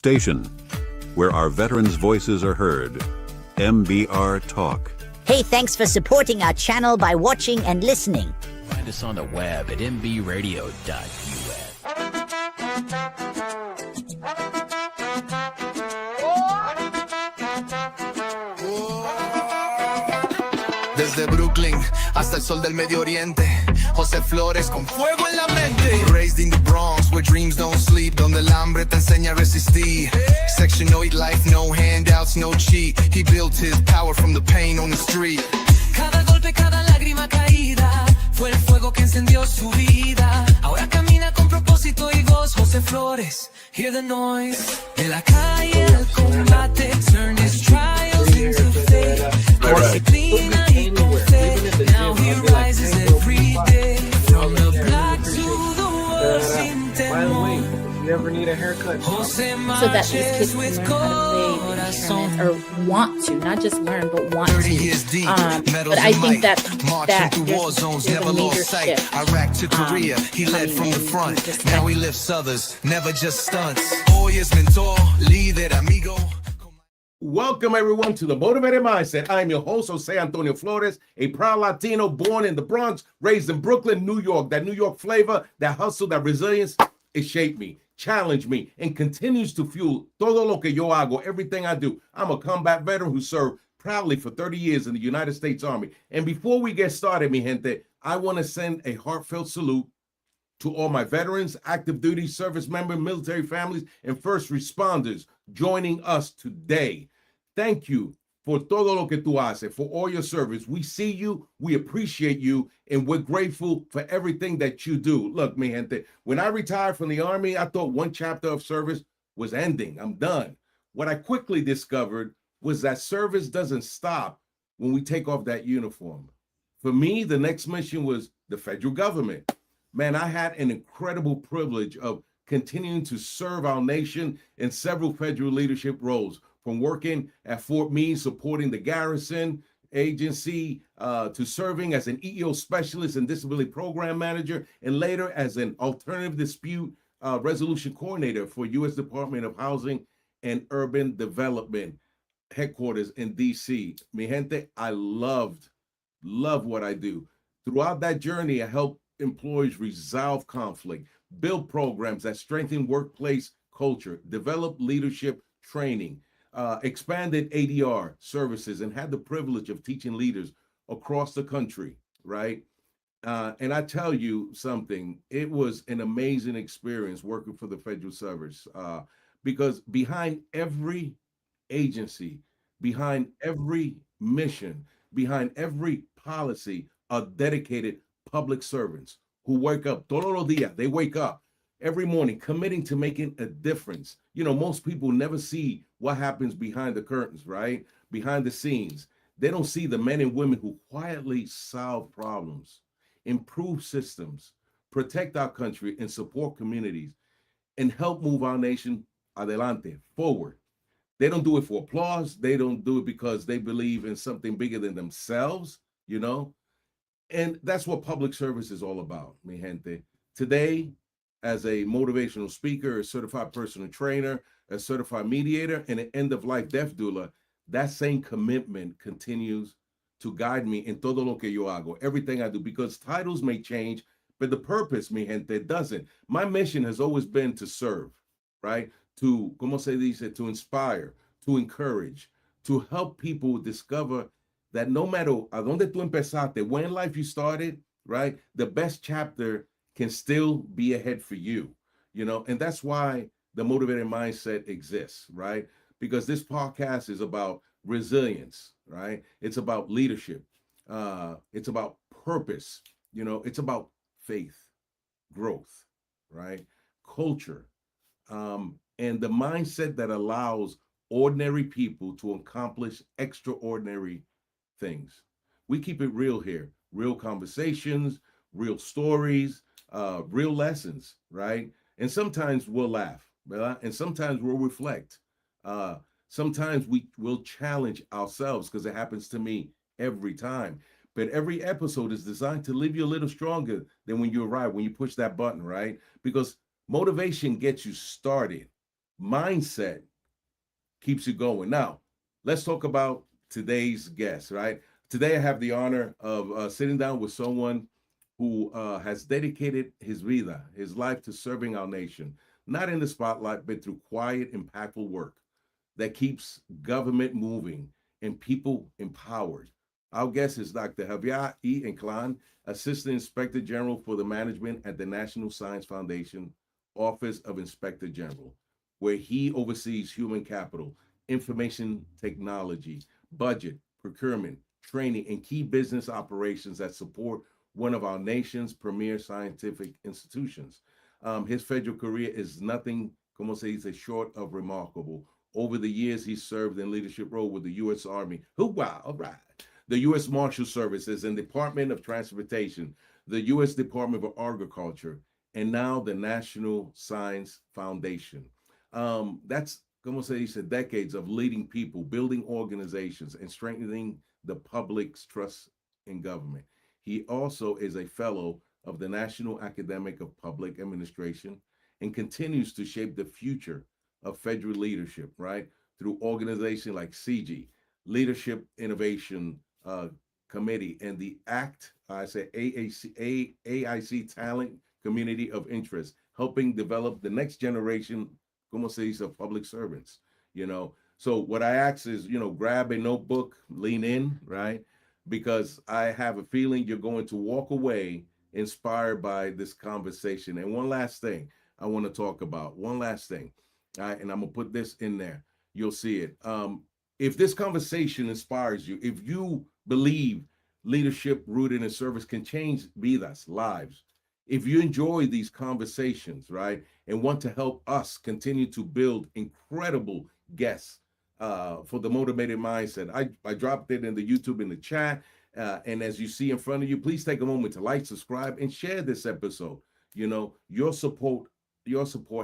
Station, where our veterans' voices are heard. MBR Talk. Hey, thanks for supporting our channel by watching and listening. Find us on the web at mbradio.us. Desde Brooklyn hasta el sol del Medio Oriente, José Flores con fuego en la mente. Raised in the Bronx where dreams don't sleep, donde el hambre te enseña a resistir. Section 8 life, no handouts, no cheat. He built his power from the pain on the street. Cada golpe, cada lágrima caída fue el fuego que encendió su vida. Ahora camina con propósito y voz. José Flores, hear the noise. De la calle al combate, turn his trials into faith. Con disciplina y con fe, now he rises every day. From the black to the world sin temor. You ever need a haircut? So that these kids can learn how to play instruments or want to, not just learn, but want to. But I think that there's a major shift. Iraq to Korea, he led from the front. Now he lifts others, never just stunts. Hoy es mentor, líder, amigo. Welcome, everyone, to the Motivated Mindset. I'm your host, Jose Antonio Flores, a proud Latino born in the Bronx, raised in Brooklyn, New York. That New York flavor, that hustle, that resilience, it shaped me, challenged me, and continues to fuel todo lo que yo hago, everything I do. I'm a combat veteran who served proudly for 30 years in the United States Army. And before we get started, mi gente, I want to send a heartfelt salute to all my veterans, active duty service members, military families, and first responders joining us today. Thank you for todo lo que tú haces, for all your service. We see you, we appreciate you, and we're grateful for everything that you do. Look, mi gente, when I retired from the Army, I thought one chapter of service was ending. I'm done. What I quickly discovered was that service doesn't stop when we take off that uniform. For me, the next mission was the federal government. Man, I had an incredible privilege of continuing to serve our nation in several federal leadership roles, from working at Fort Meade, supporting the garrison agency, to serving as an EEO specialist and disability program manager, and later as an alternative dispute resolution coordinator for U.S. Department of Housing and Urban Development headquarters in D.C. Mi gente, I love what I do. Throughout that journey, I helped employees resolve conflict, build programs that strengthen workplace culture, develop leadership training, expanded ADR services, and had the privilege of teaching leaders across the country, right? And I tell you something, it was an amazing experience working for the Federal Service, because behind every agency, behind every mission, behind every policy are dedicated public servants who wake up todos los días. They wake up every morning committing to making a difference. You know, most people never see what happens behind the curtains, right? Behind the scenes. They don't see the men and women who quietly solve problems, improve systems, protect our country, and support communities, and help move our nation adelante, forward. They don't do it for applause. They don't do it because they believe in something bigger than themselves, you know? And that's what public service is all about, mi gente. Today, as a motivational speaker, a certified personal trainer, a certified mediator, and an end-of-life death doula, that same commitment continues to guide me in todo lo que yo hago, everything I do, because titles may change, but the purpose, mi gente, doesn't. My mission has always been to serve, right? To, como se dice, to inspire, to encourage, to help people discover that no matter a donde tú empezaste, when in life you started, right, the best chapter can still be ahead for you, you know, and that's why the Motivated Mindset exists, right? Because this podcast is about resilience, right? It's about leadership. It's about purpose, you know, it's about faith, growth, right? Culture, and the mindset that allows ordinary people to accomplish extraordinary things. We keep it real here, real conversations, real stories, real lessons, right? And sometimes we'll laugh, right? And sometimes we'll reflect. Sometimes we will challenge ourselves, because it happens to me every time. But every episode is designed to leave you a little stronger than when you arrive, when you push that button, right? Because motivation gets you started, mindset keeps you going. Now, let's talk about today's guest, right? Today, I have the honor of sitting down with someone who has dedicated his vida, his life, to serving our nation, not in the spotlight, but through quiet, impactful work that keeps government moving and people empowered. Our guest is Dr. Javier E. Inclán, Assistant Inspector General for the Management at the National Science Foundation Office of Inspector General, where he oversees human capital, information technology, budget, procurement, training, and key business operations that support one of our nation's premier scientific institutions. His federal career is nothing, como se dice, short of remarkable. Over the years, he served in leadership role with the U.S. Army, hoorah, all right, the U.S. Marshal Services and Department of Transportation, the U.S. Department of Agriculture, and now the National Science Foundation. That's, como se dice, decades of leading people, building organizations, and strengthening the public's trust in government. He also is a fellow of the National Academic of Public Administration and continues to shape the future of federal leadership, right? Through organizations like CIGIE, Leadership Innovation Committee, and the ACT-IAC Talent Community of Interest, helping develop the next generation, como se dice, of public servants, you know? So what I ask is, you know, grab a notebook, lean in, right? Because I have a feeling you're going to walk away inspired by this conversation. And one last thing I want to talk about, one last thing, and I'm gonna put this in there, you'll see it. If this conversation inspires you, if you believe leadership rooted in service can change vidas, lives, if you enjoy these conversations, right, and want to help us continue to build incredible guests for the Motivated Mindset, I dropped it in the YouTube in the chat. And as you see in front of you, please take a moment to like, subscribe, and share this episode. You know, your support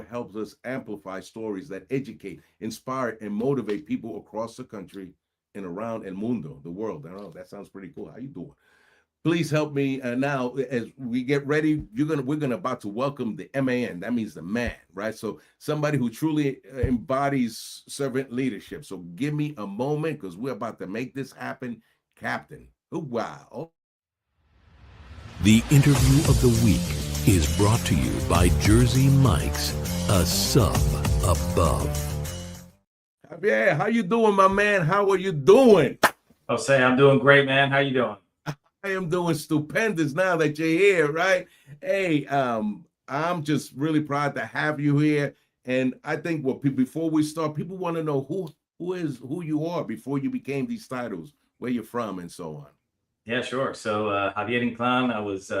helps us amplify stories that educate, inspire, and motivate people across the country and around el mundo, the world. I don't know, that sounds pretty cool. How you doing? Please help me now as we get ready. We're about to welcome the MAN. That means the man, right? So somebody who truly embodies servant leadership. So give me a moment because we're about to make this happen, Captain. Oh, wow. The interview of the week is brought to you by Jersey Mike's, a sub above. Javier, how you doing, my man? How are you doing? Jose, I'm doing great, man. How you doing? I am doing stupendous now that you're here, right? Hey, I'm just really proud to have you here. And I think before we start, people want to know who you are before you became these titles, where you're from, and so on. Yeah, sure. So Javier Inclán, I was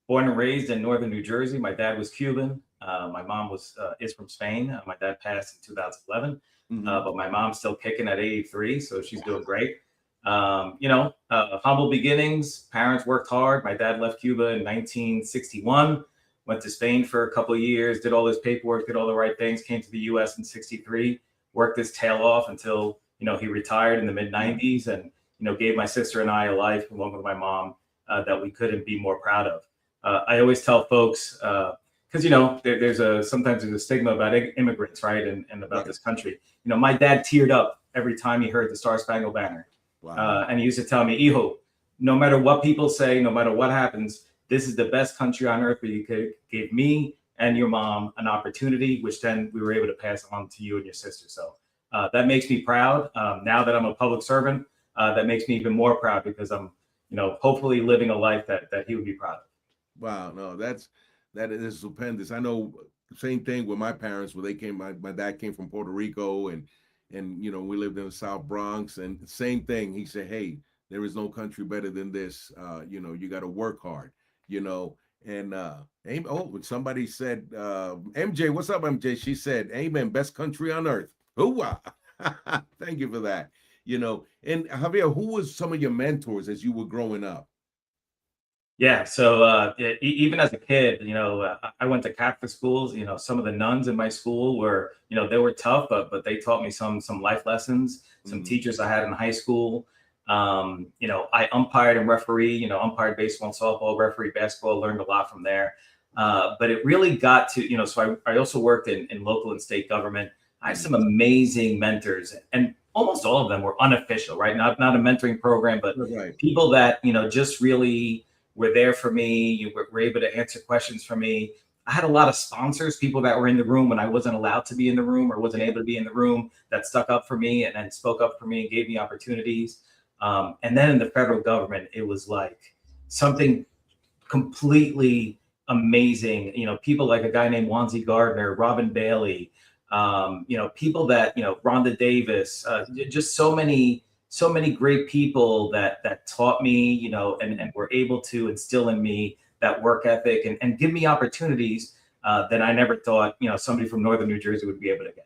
born and raised in northern New Jersey. My dad was Cuban. My mom is from Spain. My dad passed in 2011, but my mom's still kicking at 83, so she's doing great. Humble beginnings. Parents worked hard. My dad left Cuba in 1961, went to Spain for a couple of years, did all his paperwork, did all the right things, came to the U.S. in 63, worked his tail off until, he retired in the mid 90s and, gave my sister and I a life along with my mom that we couldn't be more proud of. I always tell folks, because, sometimes there's a stigma about immigrants, right? And about this country. My dad teared up every time he heard the Star Spangled Banner. Wow. And he used to tell me, Hijo, no matter what people say, no matter what happens, this is the best country on earth where you could give me and your mom an opportunity, which then we were able to pass on to you and your sister. So that makes me proud. Now that I'm a public servant, that makes me even more proud because I'm, hopefully living a life that he would be proud of. Wow, no, that is stupendous. I know same thing with my parents when they came. My dad came from Puerto Rico and we lived in the South Bronx, and same thing. He said, hey, there is no country better than this. You got to work hard, and somebody said, MJ, what's up, MJ? She said, amen, best country on earth. Oh, wow. Thank you for that. And Javier, who was some of your mentors as you were growing up? Yeah. So even as a kid, I went to Catholic schools. Some of the nuns in my school were, they were tough, but they taught me some life lessons. Some teachers I had in high school. I umpired and referee. Umpired baseball and softball, referee basketball. Learned a lot from there. But it really got to, so I also worked in local and state government. I have some amazing mentors, and almost all of them were unofficial, right? Not a mentoring program, but people that, just really were there for me. You were able to answer questions for me. I had a lot of sponsors, people that were in the room when I wasn't allowed to be in the room or wasn't able to be in the room, that stuck up for me and spoke up for me and gave me opportunities. And then in the federal government, it was like something completely amazing. People like a guy named Wanzi Gardner, Robin Bailey, people that, Rhonda Davis, just so many great people that taught me, and were able to instill in me that work ethic and give me opportunities that I never thought, somebody from Northern New Jersey would be able to get.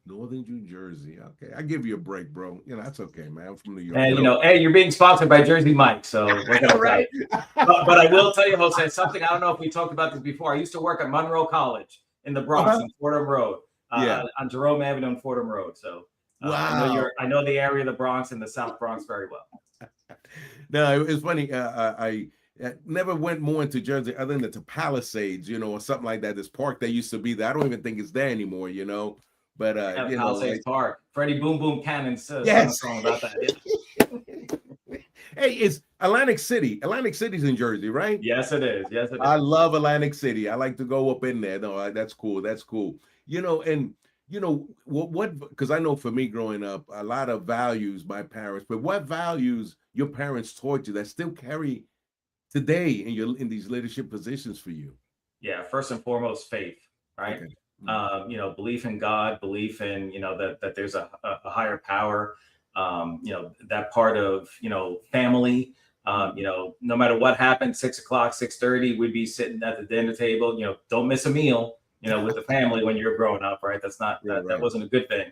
Northern New Jersey. Okay. I give you a break, bro. That's okay, man. I'm from New York. And, hey, you're being sponsored by Jersey Mike. So we're going right. But I will tell you, Jose, something, I don't know if we talked about this before. I used to work at Monroe College in the Bronx on Fordham Road, on Jerome Avenue and Fordham Road. So wow. I know the area of the Bronx and the South Bronx very well. No, it's funny. I never went more into Jersey other than to Palisades, or something like that. This park that used to be there. I don't even think it's there anymore, But Palisades Park. Freddie Boom Boom Cannon says song about that. Hey, it's Atlantic City. Atlantic City's in Jersey, right? Yes, it is. Yes, it is. I love Atlantic City. I like to go up in there. No, that's cool. That's cool. What because I know for me growing up, a lot of values my parents, but what values your parents taught you that still carry today in these leadership positions for you? Yeah, first and foremost, faith, right? Okay. Belief in God, belief in, that there's a higher power, that part of, family, no matter what happened, 6 o'clock, 6:30, we'd be sitting at the dinner table, don't miss a meal, with the family when you're growing up, right? That's not, that wasn't a good thing.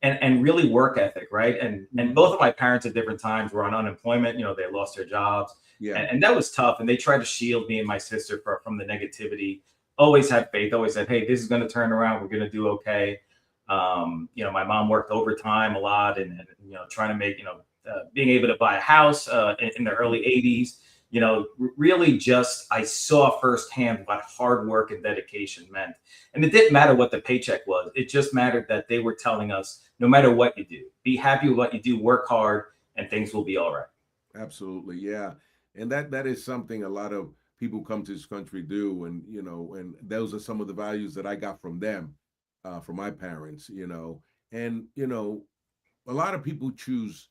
And really work ethic, right? And both of my parents at different times were on unemployment, they lost their jobs. Yeah. And that was tough. And they tried to shield me and my sister from the negativity. Always had faith, always said, hey, this is going to turn around. We're going to do okay. My mom worked overtime a lot and trying to make, being able to buy a house in the early 80s, really just, I saw firsthand what hard work and dedication meant. And it didn't matter what the paycheck was. It just mattered that they were telling us, no matter what you do, be happy with what you do, work hard, and things will be all right. Absolutely. Yeah. And that is something a lot of people come to this country do. And, and those are some of the values that I got from them, from my parents, and, a lot of people choose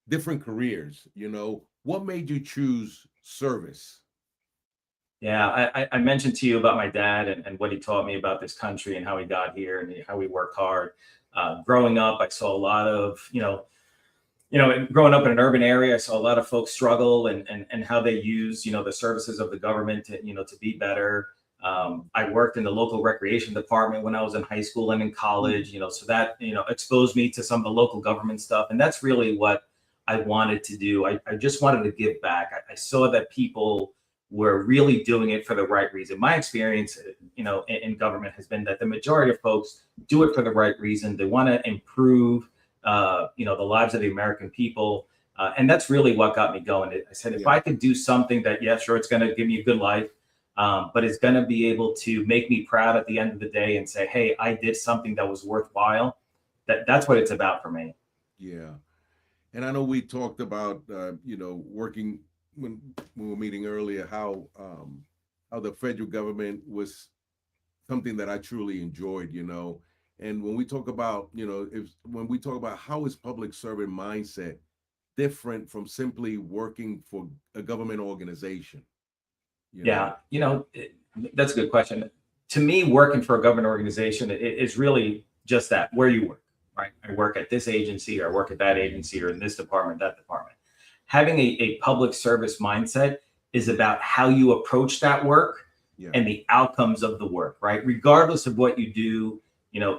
different careers, what made you choose service? Yeah, I mentioned to you about my dad and what he taught me about this country and how he got here and how he worked hard. Growing up, I saw a lot of, growing up in an urban area, I saw a lot of folks struggle and how they use, the services of the government to, to be better. I worked in the local recreation department when I was in high school and in college, so that, exposed me to some of the local government stuff. And that's really what I wanted to do. I just wanted to give back. I saw that people were really doing it for the right reason. My experience, in government has been that the majority of folks do it for the right reason. They want to improve, the lives of the American people. And that's really what got me going. I said, if I could do something that, yeah, sure, it's going to give me a good life, but it's going to be able to make me proud at the end of the day and say, hey, I did something that was worthwhile. That's what it's about for me. Yeah. And I know we talked about, working when we were meeting earlier, how the federal government was something that I truly enjoyed, and when we talk about, when we talk about how is public servant mindset different from simply working for a government organization? Yeah, that's a good question. To me, working for a government organization is really just that, where you work, right? I work at this agency, or I work at that agency, or in this department, that department. Having a public service mindset is about how you approach that work and the outcomes of the work, right? Regardless of what you do,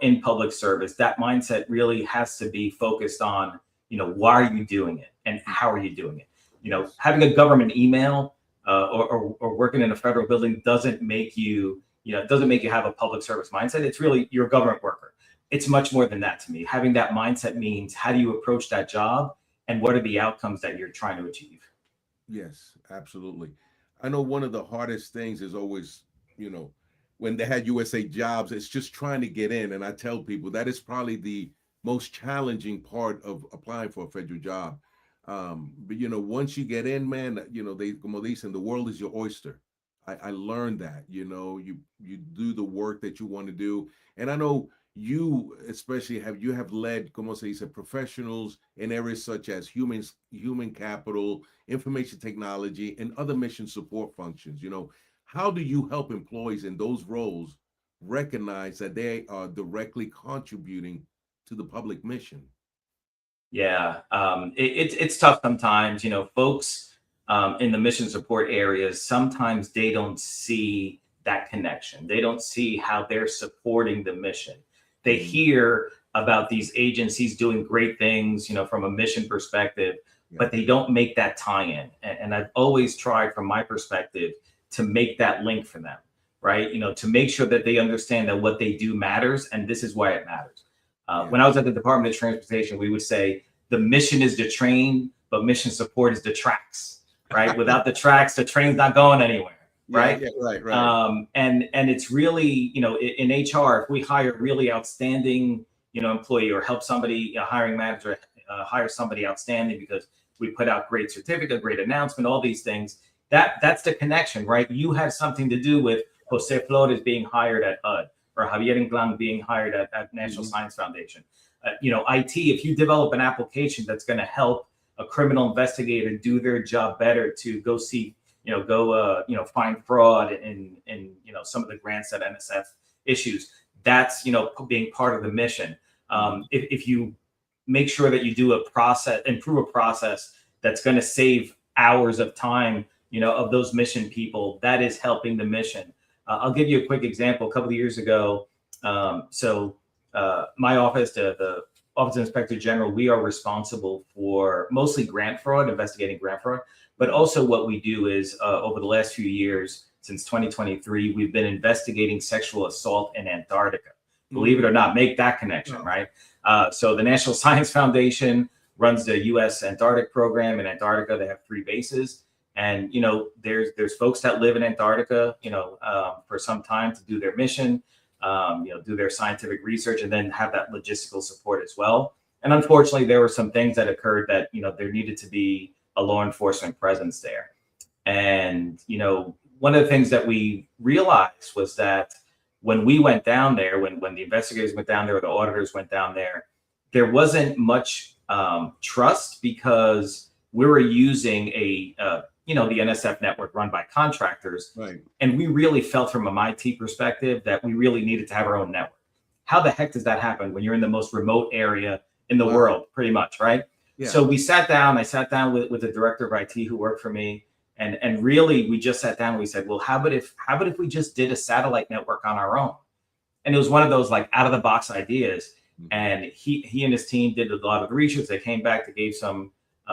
in public service, that mindset really has to be focused on, why are you doing it and how are you doing it? Having a government email or working in a federal building doesn't make you, have a public service mindset. It's really, you're a government worker. It's much more than that to me. Having that mindset means, how do you approach that job and what are the outcomes that you're trying to achieve? Yes, absolutely. I know one of the hardest things is always, when they had USA Jobs, it's just trying to get in. And I tell people that is probably the most challenging part of applying for a federal job. But you know, once you get in, man, you know, como dicen, the world is your oyster. I learned that, you know, you do the work that you want to do. And I know you especially have led, como se dice, professionals in areas such as human capital, information technology, and other mission support functions. You know, how do you help employees in those roles recognize that they are directly contributing to the public mission? Yeah, it's tough sometimes. You know, folks in the mission support areas, sometimes they don't see that connection. They don't see how they're supporting the mission. They hear about these agencies doing great things, you know, from a mission perspective, but they don't make that tie-in. And I've always tried, from my perspective, to make that link for them, right? You know, to make sure that they understand that what they do matters, and this is why it matters. When I was at the Department of Transportation, we would say the mission is the train, but mission support is the tracks, right? Without the tracks, the train's not going anywhere, right? Right. And it's really, you know, in HR, if we hire really outstanding, you know, employee, or help somebody, a hiring manager hire somebody outstanding because we put out great certificate, great announcement, all these things, that's the connection, right? You have something to do with Jose Flores being hired at HUD, or Javier Inclán being hired at National Science Foundation. You know, IT, if you develop an application that's going to help a criminal investigator do their job better, to go see, you know, find fraud in you know, some of the grants that NSF issues, that's, you know, being part of the mission. If you make sure that you do improve a process that's going to save hours of time, you know, of those mission people, that is helping the mission. I'll give you a quick example. A couple of years ago, my office, the Office of Inspector General, we are responsible for mostly grant fraud, investigating grant fraud, but also what we do is over the last few years, since 2023, we've been investigating sexual assault in Antarctica. Believe it or not, make that connection, right? So the National Science Foundation runs the U.S. Antarctic program in Antarctica. They have 3 bases. And, you know, there's folks that live in Antarctica, you know, for some time to do their mission, you know, do their scientific research, and then have that logistical support as well. And unfortunately, there were some things that occurred that, you know, there needed to be a law enforcement presence there. And, you know, one of the things that we realized was that when we went down there, when the investigators went down there, or the auditors went down there wasn't much trust, because we were using you know, the NSF network run by contractors. Right. And we really felt, from a IT perspective, that we really needed to have our own network. How the heck does that happen when you're in the most remote area in the world, pretty much, right? Yeah. So I sat down with the director of IT who worked for me. And really, we just sat down and we said, well, how about if we just did a satellite network on our own? And it was one of those like out of the box ideas. And he and his team did a lot of research. They came back, they gave some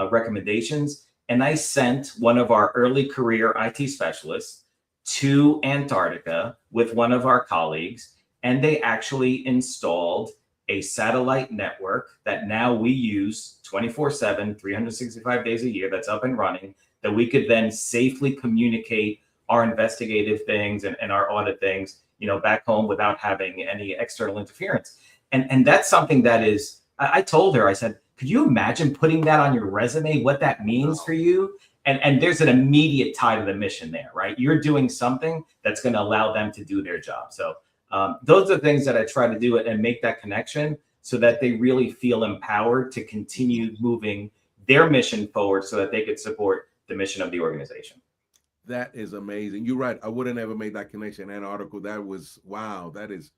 recommendations. And I sent one of our early career IT specialists to Antarctica with one of our colleagues, and they actually installed a satellite network that now we use 24/7, 365 days a year, that's up and running, that we could then safely communicate our investigative things and our audit things, you know, back home without having any external interference. And that's something that is, I told her, I said, could you imagine putting that on your resume, what that means for you? And there's an immediate tie to the mission there, right? You're doing something that's going to allow them to do their job. So those are things that I try to do, and make that connection so that they really feel empowered to continue moving their mission forward, so that they could support the mission of the organization. That is amazing. You're right. I would have never made that connection. Antarctica, that was, wow. That is,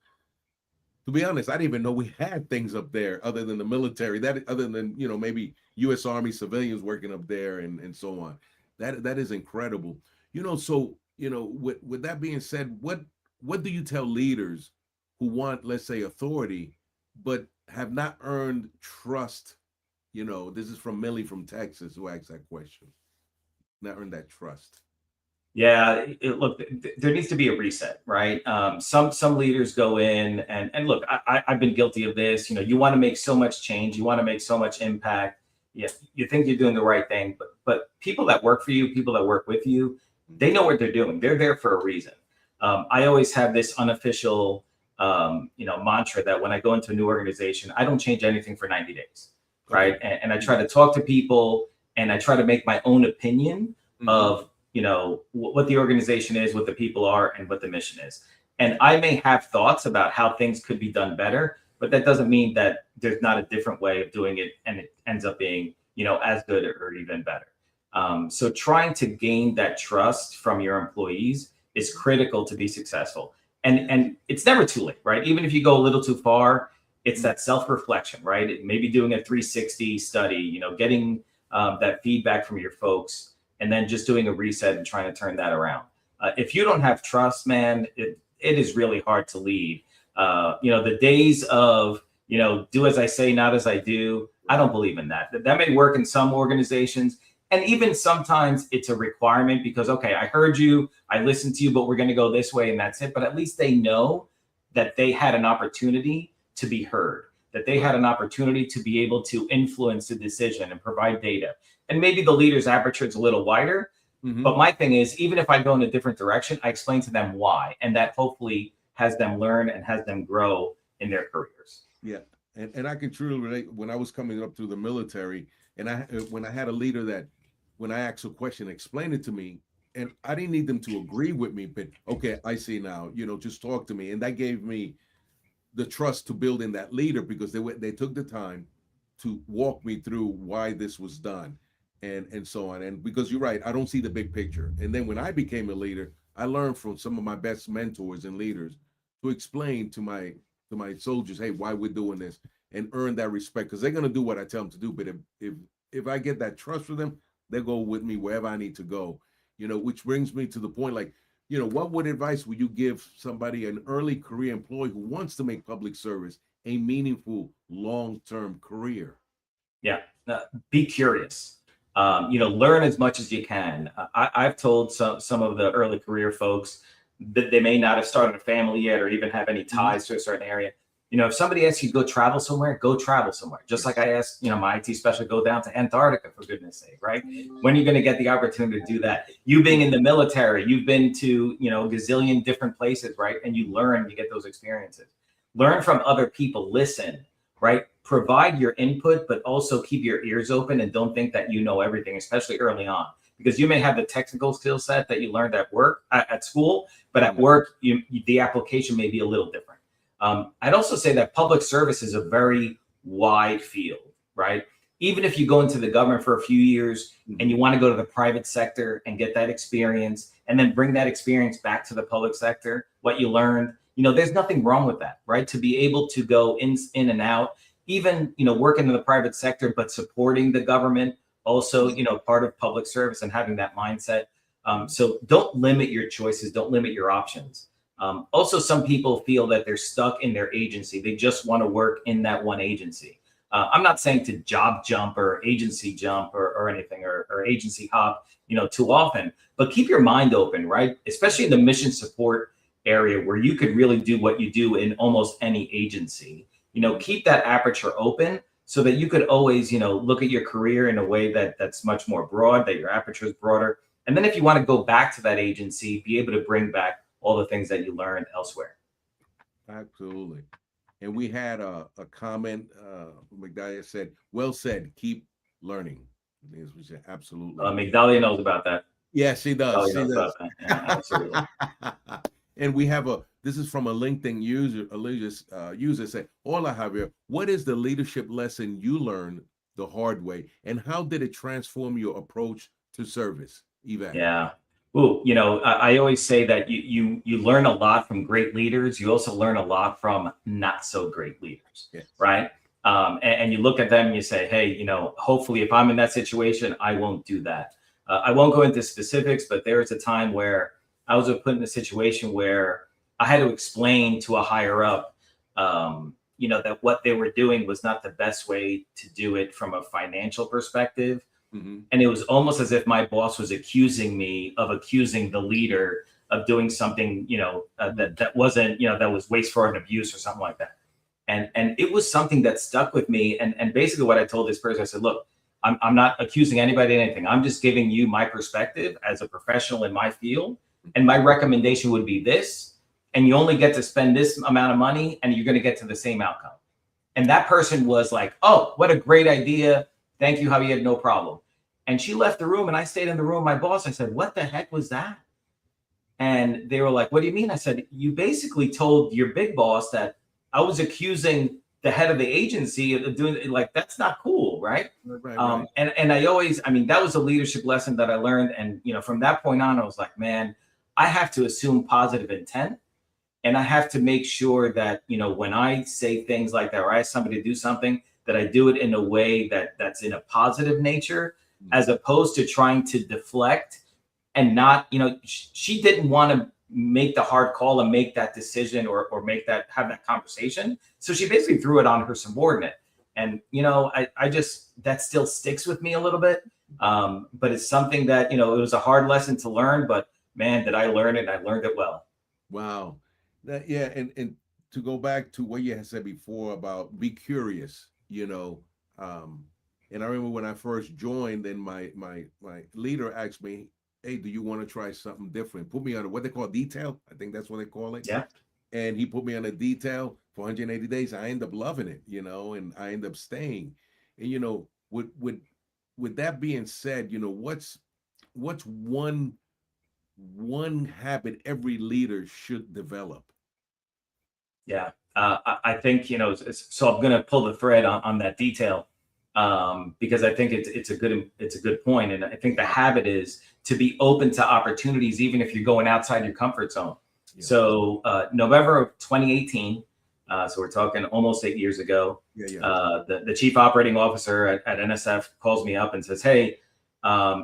to be honest, I didn't even know we had things up there other than the military, other than, you know, maybe U.S. Army civilians working up there and so on. That is incredible. You know, so, you know, with that being said, what do you tell leaders who want, let's say, authority, but have not earned trust? You know, this is from Millie from Texas, who asked that question. Not earned that trust. Yeah, look, there needs to be a reset, right? Some leaders go in and look, I've been guilty of this. You know, you want to make so much change, you want to make so much impact. Yeah, you think you're doing the right thing, but people that work for you, people that work with you, they know what they're doing. They're there for a reason. I always have this unofficial, mantra that when I go into a new organization, I don't change anything for 90 days, right? And I try to talk to people, and I try to make my own opinion of, what the organization is, what the people are, and what the mission is. And I may have thoughts about how things could be done better, but that doesn't mean that there's not a different way of doing it, and it ends up being, as good or even better. So trying to gain that trust from your employees is critical to be successful. And it's never too late, right? Even if you go a little too far, it's that self-reflection, right? Maybe doing a 360 study, getting that feedback from your folks, and then just doing a reset and trying to turn that around. If you don't have trust, man, it is really hard to lead. The days of, do as I say, not as I do, I don't believe in that. That may work in some organizations. And even sometimes it's a requirement because, okay, I heard you, I listened to you, but we're going to go this way and that's it. But at least they know that they had an opportunity to be heard, that they had an opportunity to be able to influence the decision and provide data. And maybe the leader's aperture is a little wider. But my thing is, even if I go in a different direction, I explain to them why. And that hopefully has them learn and has them grow in their careers. Yeah. And I can truly relate. When I was coming up through the military, and when I had a leader that, when I asked a question, explain it to me, and I didn't need them to agree with me, but okay, I see now, just talk to me. And that gave me the trust to build in that leader, because they took the time to walk me through why this was done and so on. And because you're right, I don't see the big picture. And then when I became a leader, I learned from some of my best mentors and leaders to explain to my soldiers, hey, why we're doing this, and earn that respect, because they're going to do what I tell them to do. But if I get that trust for them, they go with me wherever I need to go, which brings me to the point, like, what advice would you give somebody, an early career employee who wants to make public service a meaningful long-term career? Yeah, be curious. Learn as much as you can. I've told some of the early career folks that they may not have started a family yet or even have any ties to a certain area. If somebody asks you to go travel somewhere, go travel somewhere. Just like I asked, my IT specialist, go down to Antarctica, for goodness sake, right? When are you going to get the opportunity to do that? You being in the military, you've been to, a gazillion different places, right? And you learn, you get those experiences. Learn from other people, listen, right? Provide your input, but also keep your ears open and don't think that you know everything, especially early on, because you may have the technical skill set that you learned at work, at school, but at work, the application may be a little different. I'd also say that public service is a very wide field, right? Even if you go into the government for a few years and you want to go to the private sector and get that experience and then bring that experience back to the public sector, what you learned, there's nothing wrong with that, right? To be able to go in and out, even, working in the private sector, but supporting the government, also, part of public service and having that mindset. So don't limit your choices, don't limit your options. Also, some people feel that they're stuck in their agency. They just want to work in that one agency. I'm not saying to job jump or agency jump or anything or agency hop, too often, but keep your mind open, right? Especially in the mission support area where you could really do what you do in almost any agency. Keep that aperture open so that you could always, look at your career in a way that's much more broad, that your aperture is broader. And then if you want to go back to that agency, be able to bring back all the things that you learned elsewhere. Absolutely. And we had a comment, Migdalia said, well said, keep learning. We said, absolutely. Migdalia knows about that. Yes, she does. She does. Yeah, absolutely. And we have this is from a LinkedIn user said, hola, Javier, what is the leadership lesson you learned the hard way? And how did it transform your approach to service? Yvette. Yeah. Ooh, I always say that you learn a lot from great leaders. You also learn a lot from not so great leaders, yes. Right? And you look at them and you say, hey, hopefully if I'm in that situation, I won't do that. I won't go into specifics, but there was a time where I was put in a situation where I had to explain to a higher up, that what they were doing was not the best way to do it from a financial perspective. Mm-hmm. And it was almost as if my boss was accusing me of accusing the leader of doing something, that wasn't, that was wasteful and abuse or something like that. And it was something that stuck with me. And basically what I told this person, I said, look, I'm not accusing anybody of anything. I'm just giving you my perspective as a professional in my field. and my recommendation would be this, and you only get to spend this amount of money, and you're going to get to the same outcome. And that person was like, oh, what a great idea. Thank you, Javier, no problem. And she left the room, and I stayed in the room. My boss, I said, what the heck was that? And they were like, what do you mean? I said, you basically told your big boss that I was accusing the head of the agency of doing it. Like, that's not cool, right? Right. And I always, I mean, that was a leadership lesson that I learned. And, you know, from that point on, I was like, man, I have to assume positive intent. And I have to make sure that, you know, when I say things like that, or I ask somebody to do something, that I do it in a way that's in a positive nature, as opposed to trying to deflect and not, you know, she didn't want to make the hard call and make that decision or have that conversation. So she basically threw it on her subordinate. And, you know, I just, that still sticks with me a little bit. But it's something that, you know, it was a hard lesson to learn, but man, did I learn it. I learned it well. Wow. Yeah. And to go back to what you had said before about be curious, you know, and I remember when I first joined, and my leader asked me, hey, do you want to try something different? Put me on what they call detail. I think that's what they call it. Yeah. And he put me on a detail for 180 days. I end up loving it, you know, and I end up staying. And, you know, with that being said, you know, what's one habit every leader should develop? Yeah. I think, you know, so I'm going to pull the thread on that detail, because I think it's a good point. And I think the habit is to be open to opportunities, even if you're going outside your comfort zone. Yeah. So November of 2018, so we're talking almost 8 years ago, the chief operating officer at NSF calls me up and says, hey,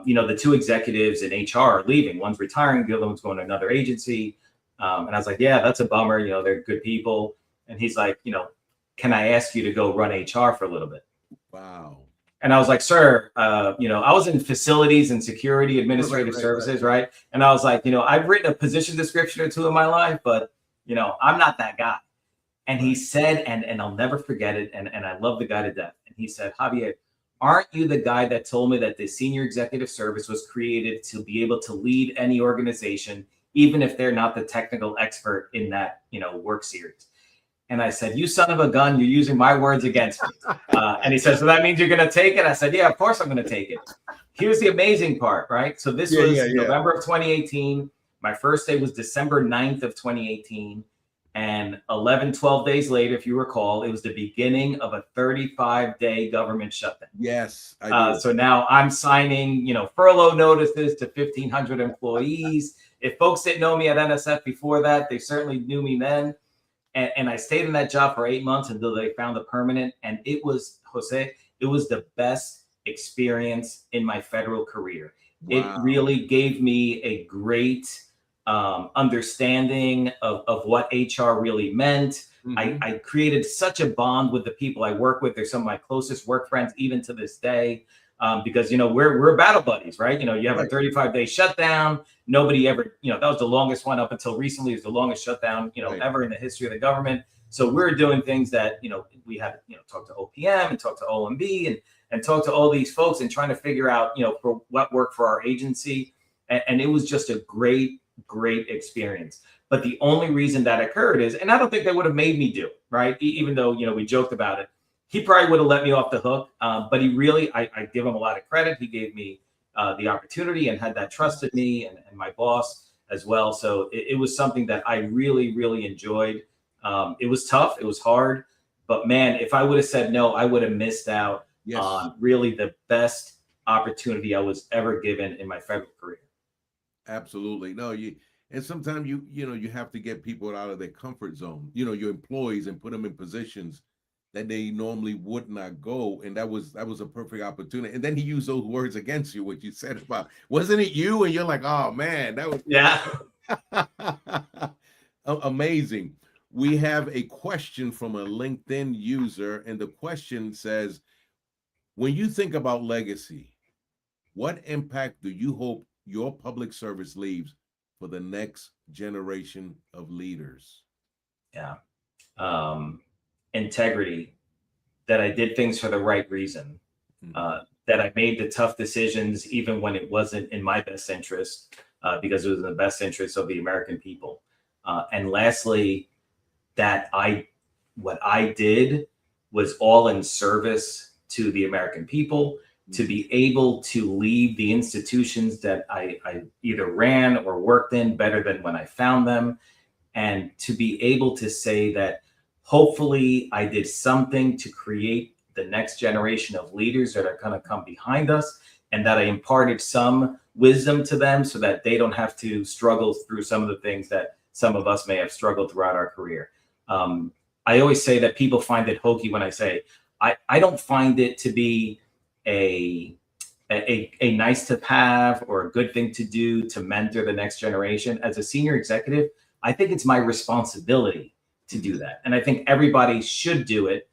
you know, the two executives in HR are leaving. One's retiring, the other one's going to another agency. And I was like, yeah, that's a bummer. You know, they're good people. And he's like, you know, can I ask you to go run HR for a little bit? Wow. And I was like, sir, you know, I was in facilities and security administrative services, right? And I was like, you know, I've written a position description or two in my life, but, you know, I'm not that guy. And he said, and I'll never forget it, and I love the guy to death. And he said, Javier, aren't you the guy that told me that the senior executive service was created to be able to lead any organization, even if they're not the technical expert in that, you know, work series? And I said, you son of a gun, you're using my words against me. And he said, so that means you're going to take it? I said, yeah, of course I'm going to take it. Here's the amazing part, right? So this was November of 2018. My first day was December 9th of 2018. And 12 days later, if you recall, it was the beginning of a 35-day government shutdown. Yes. So now I'm signing, you know, furlough notices to 1,500 employees. If folks didn't know me at NSF before that, they certainly knew me then. And I stayed in that job for 8 months until they found a permanent. And it was, Jose, it was the best experience in my federal career. Wow. It really gave me a great understanding of what HR really meant. Mm-hmm. I created such a bond with the people I work with. They're some of my closest work friends, even to this day. Because, you know, we're battle buddies, right? You know, you have a 35-day shutdown. Nobody ever, you know, that was the longest one up until recently. It was the longest shutdown, you know, ever in the history of the government. So we're doing things that, you know, we had, you know, talk to OPM and talk to OMB and talk to all these folks and trying to figure out, you know, for what worked for our agency. And it was just a great experience. But the only reason that occurred is, and I don't think they would have made me do, right? Even though, you know, we joked about it. He probably would have let me off the hook, but he really, I give him a lot of credit. He gave me the opportunity and had that trust in me and my boss as well. So it was something that I really, really enjoyed. It was tough. It was hard. But man, if I would have said no, I would have missed out on really the best opportunity I was ever given in my federal career. Absolutely. No, and sometimes you know, you have to get people out of their comfort zone, you know, your employees, and put them in positions that they normally would not go. And that was a perfect opportunity. And then he used those words against you, what you said about, wasn't it you? And you're like, oh man, that was amazing. We have a question from a LinkedIn user, and the question says, when you think about legacy, what impact do you hope your public service leaves for the next generation of leaders? Yeah. Integrity, that I did things for the right reason, that I made the tough decisions even when it wasn't in my best interest, because it was in the best interest of the American people. And lastly, what I did was all in service to the American people, to be able to leave the institutions that I either ran or worked in better than when I found them, and to be able to say that hopefully I did something to create the next generation of leaders that are going to come behind us, and that I imparted some wisdom to them so that they don't have to struggle through some of the things that some of us may have struggled throughout our career. I always say that people find it hokey when I say, I don't find it to be a nice to have or a good thing to do to mentor the next generation. As a senior executive, I think it's my responsibility to do that. And I think everybody should do it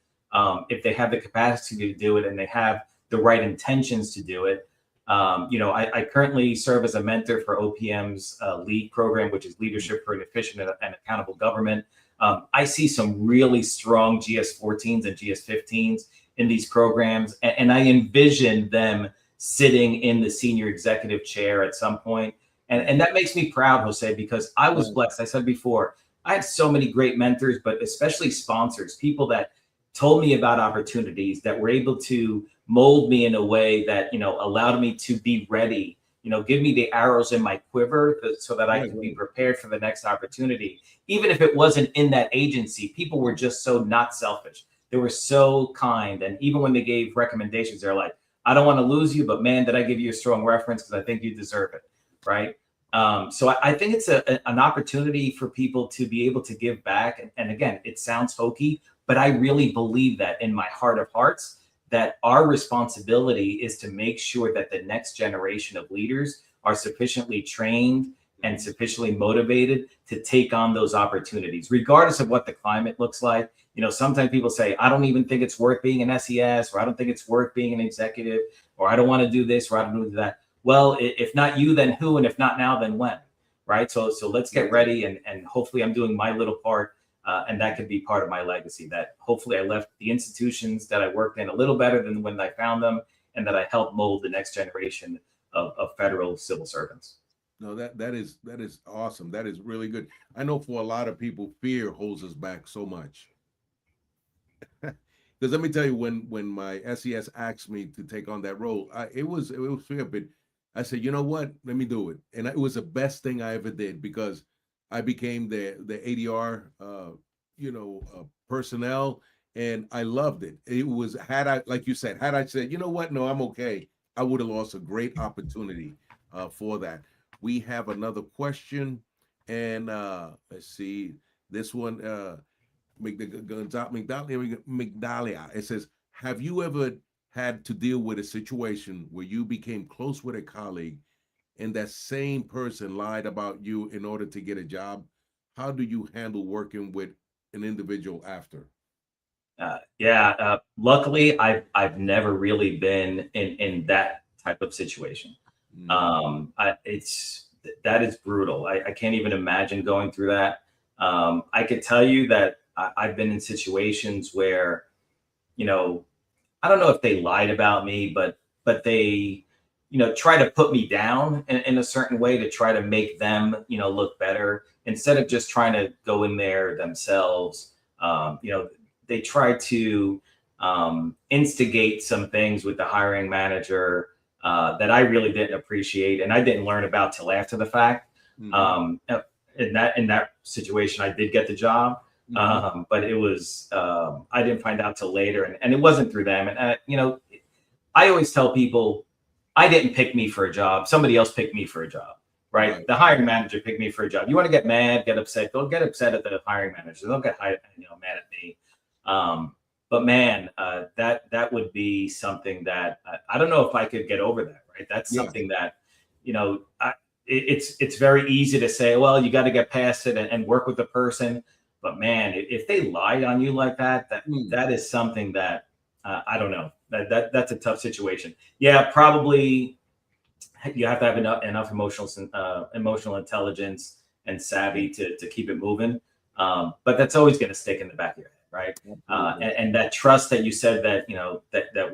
if they have the capacity to do it and they have the right intentions to do it. I currently serve as a mentor for OPM's LEAD program, which is Leadership for an Efficient and Accountable Government. I see some really strong GS-14s and GS-15s in these programs, and I envision them sitting in the senior executive chair at some point. And that makes me proud, Jose, because I was blessed. I said before, I had so many great mentors, but especially sponsors, people that told me about opportunities, that were able to mold me in a way that, allowed me to be ready, give me the arrows in my quiver so that I can be prepared for the next opportunity. Even if it wasn't in that agency, people were just so not selfish. They were so kind. And even when they gave recommendations, they're like, I don't want to lose you, but man, did I give you a strong reference because I think you deserve it. Right. So I think it's an opportunity for people to be able to give back. And again, it sounds hokey, but I really believe that in my heart of hearts, that our responsibility is to make sure that the next generation of leaders are sufficiently trained and sufficiently motivated to take on those opportunities, regardless of what the climate looks like. Sometimes people say, I don't even think it's worth being an SES, or I don't think it's worth being an executive, or I don't want to do this, or I don't want to do that. Well, if not you, then who? And if not now, then when? Right. So let's get ready. And hopefully I'm doing my little part. And that could be part of my legacy, that hopefully I left the institutions that I worked in a little better than when I found them, and that I helped mold the next generation of federal civil servants. No, that is awesome. That is really good. I know for a lot of people, fear holds us back so much. Because let me tell you, when my SES asked me to take on that role, it was fear, but I said, you know what? Let me do it. And it was the best thing I ever did, because I became the ADR, personnel, and I loved it. It was, like you said, had I said, you know what? No, I'm okay, I would have lost a great opportunity for that. We have another question, and let's see, this one, Migdalia. It says, have you ever had to deal with a situation where you became close with a colleague and that same person lied about you in order to get a job? How do you handle working with an individual after? Luckily, I've never really been in that type of situation. That is brutal. I can't even imagine going through that. I could tell you that I've been in situations where, I don't know if they lied about me, but they, try to put me down in a certain way to try to make them, look better, instead of just trying to go in there themselves. They try to instigate some things with the hiring manager that I really didn't appreciate, and I didn't learn about till after the fact. In that situation, I did get the job, but it was I didn't find out till later, and it wasn't through them. And I always tell people, I didn't pick me for a job. Somebody else picked me for a job, right? The hiring manager picked me for a job. You want to get mad, get upset, don't get upset at the hiring manager. Don't get mad at me. But man, that would be something that I don't know if I could get over that, right? That's something that, it's very easy to say, well, you got to get past it and work with the person. But man, if they lied on you like that, that is something that I don't know. That's a tough situation. Yeah, probably you have to have enough emotional intelligence and savvy to keep it moving. But that's always going to stick in the back of your head, right? And that trust that you said that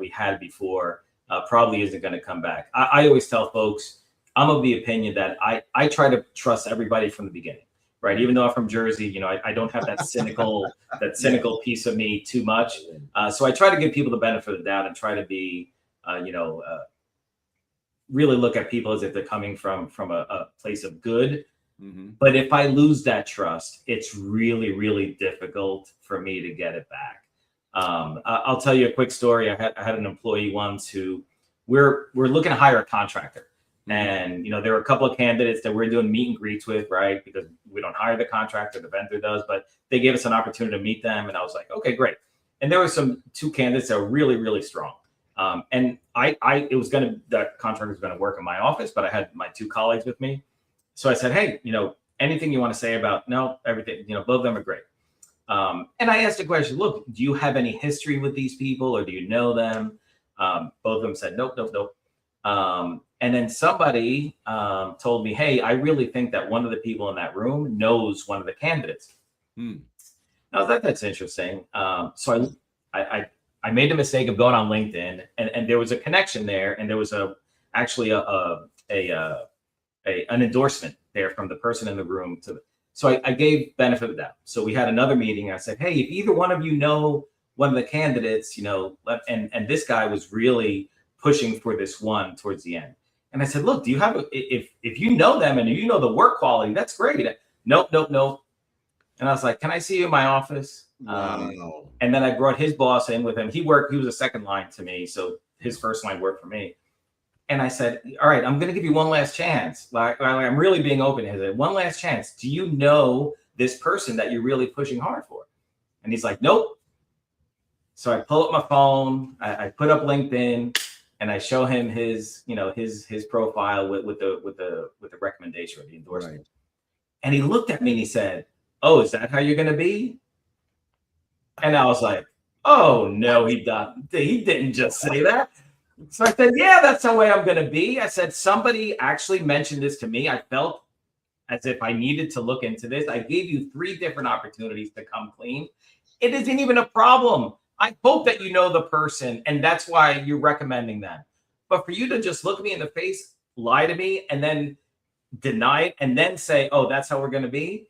we had before probably isn't going to come back. I always tell folks, I'm of the opinion that I try to trust everybody from the beginning, right? Even though I'm from Jersey, you know, I don't have that cynical piece of me too much. So I try to give people the benefit of the doubt and try to be, really look at people as if they're coming from a place of good. Mm-hmm. But if I lose that trust, it's really, really difficult for me to get it back. I'll tell you a quick story. I had an employee once who we're looking to hire a contractor. And, you know, there were a couple of candidates that we're doing meet and greets with, right? Because we don't hire the contractor, the vendor does, but they gave us an opportunity to meet them. And I was like, okay, great. And there were two candidates that were really, really strong. And that contractor was going to work in my office, but I had my two colleagues with me. So I said, hey, you know, anything you want to say about, no, everything, you know, both of them are great. And I asked a question, look, do you have any history with these people or do you know them? Both of them said, nope. And then somebody told me, hey, I really think that one of the people in that room knows one of the candidates. Now that's interesting. So I made the mistake of going on LinkedIn and there was a connection there. And there was actually an endorsement there from the person in the room so I gave benefit of the doubt. So we had another meeting. I said, hey, if either one of you know one of the candidates, you know, and this guy was really pushing for this one towards the end. And I said, look, do you have, if you know them and you know the work quality, that's great. Nope. And I was like, can I see you in my office? Wow. And then I brought his boss in with him. He was a second line to me. So his first line worked for me. And I said, all right, I'm going to give you one last chance. Like I'm really being open. I said, one last chance. Do you know this person that you're really pushing hard for? And he's like, nope. So I pull up my phone, I put up LinkedIn, and I show him his profile with the recommendation or the endorsement. Right. And he looked at me and he said, oh, is that how you're going to be? And I was like, oh no, he didn't just say that. So I said, yeah, that's the way I'm going to be. I said, somebody actually mentioned this to me. I felt as if I needed to look into this. I gave you 3 different opportunities to come clean. It isn't even a problem. I hope that you know the person, and that's why you're recommending them. But for you to just look me in the face, lie to me, and then deny it, and then say, oh, that's how we're going to be,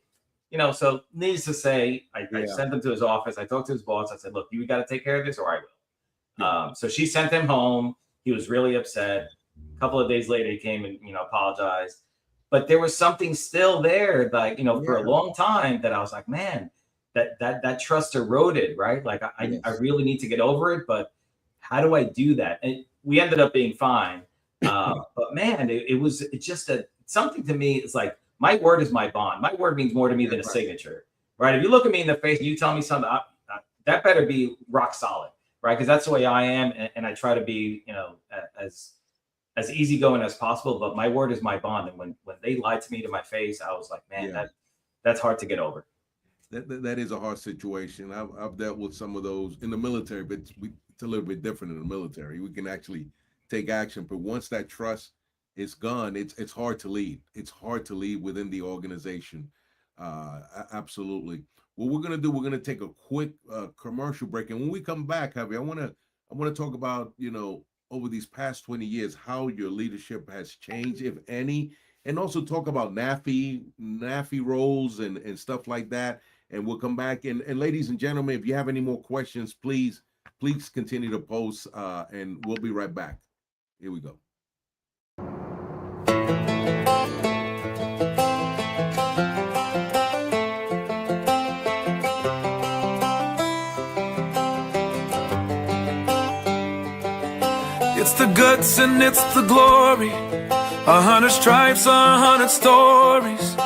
you know, so needless to say, I sent him to his office. I talked to his boss. I said, look, you got to take care of this or I will. So she sent him home. He was really upset. A couple of days later, he came and, you know, apologized. But there was something still there, like, you know, for a long time that I was like, man, that trust eroded, right? Like I really need to get over it, but how do I do that? And we ended up being fine. But man, it's just something to me. It's like, my word is my bond. My word means more to me than a signature, right? If you look at me in the face and you tell me something, that better be rock solid, right? Because that's the way I am. And I try to be, you know, as easygoing as possible, but my word is my bond. And when they lied to me to my face, I was like, man, that's hard to get over. That is a hard situation. I've dealt with some of those in the military, but it's a little bit different in the military. We can actually take action, but once that trust is gone, it's hard to lead. It's hard to lead within the organization. Absolutely. What we're gonna do, we're gonna take a quick commercial break, and when we come back, Javier, I want to talk about, you know, over these past 20 years, how your leadership has changed, if any, and also talk about NAFI roles and stuff like that. And we'll come back. And ladies and gentlemen, if you have any more questions, please continue to post, and we'll be right back. Here we go. It's the guts and it's the glory. 100 stripes, 100 stories.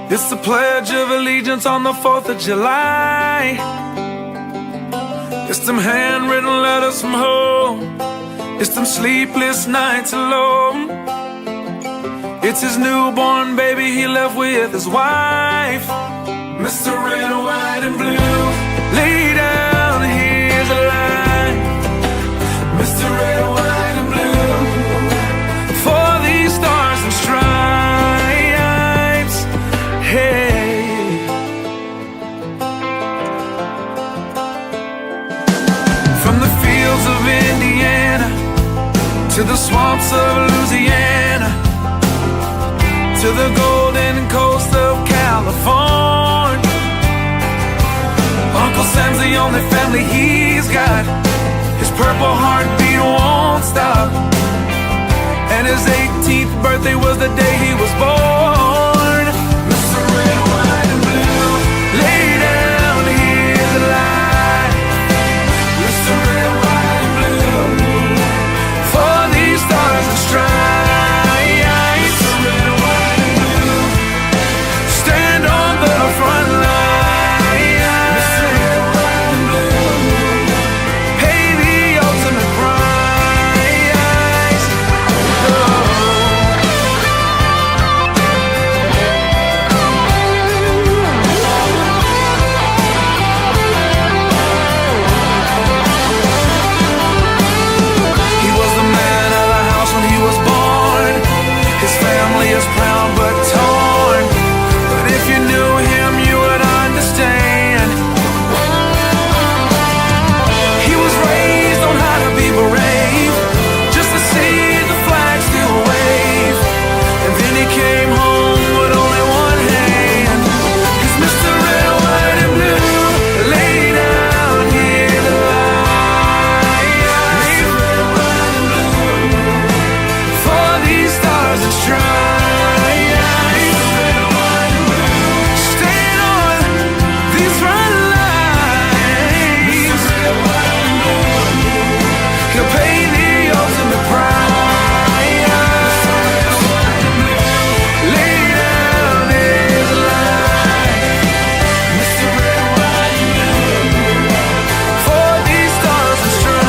It's the Pledge of Allegiance on the 4th of July. It's them handwritten letters from home. It's them sleepless nights alone. It's his newborn baby he left with his wife. Mr. Red, White, and Blue, lay down, here's a line. Mr. Red, White, and Blue, for these stars and stripes, hey. From the fields of Indiana to the swamps of Louisiana, to the golden coast of California. Uncle Sam's the only family he's got. His purple heartbeat won't stop. And his 18th birthday was the day he was born. Mr. Red, White, and Blue, lay down, hear the light. Mr. Red, White, and Blue, for these stars and stripes. Mr. Red, White, and Blue, stand on the front line. Mr. Red, White, and Blue, pay the ultimate price. He was the man of the house when he was born. His family is proud but torn. But if you knew him, you would understand. He was raised on how to be brave, just to see the flag still wave. And then he came home with only one hand. 'Cause Mr. Red, White, and Blue, lay down, hear the light. Mr. Red, White, and Blue, for these stars and stripes. Mr. Red, White, and Blue, stand on these front lines. Mr. Red, White, and Blue, he'll pay the ultimate price. Mr. Red, White, and Blue, lay down his life. Mr. Red, White, and Blue, for these stars and stripes.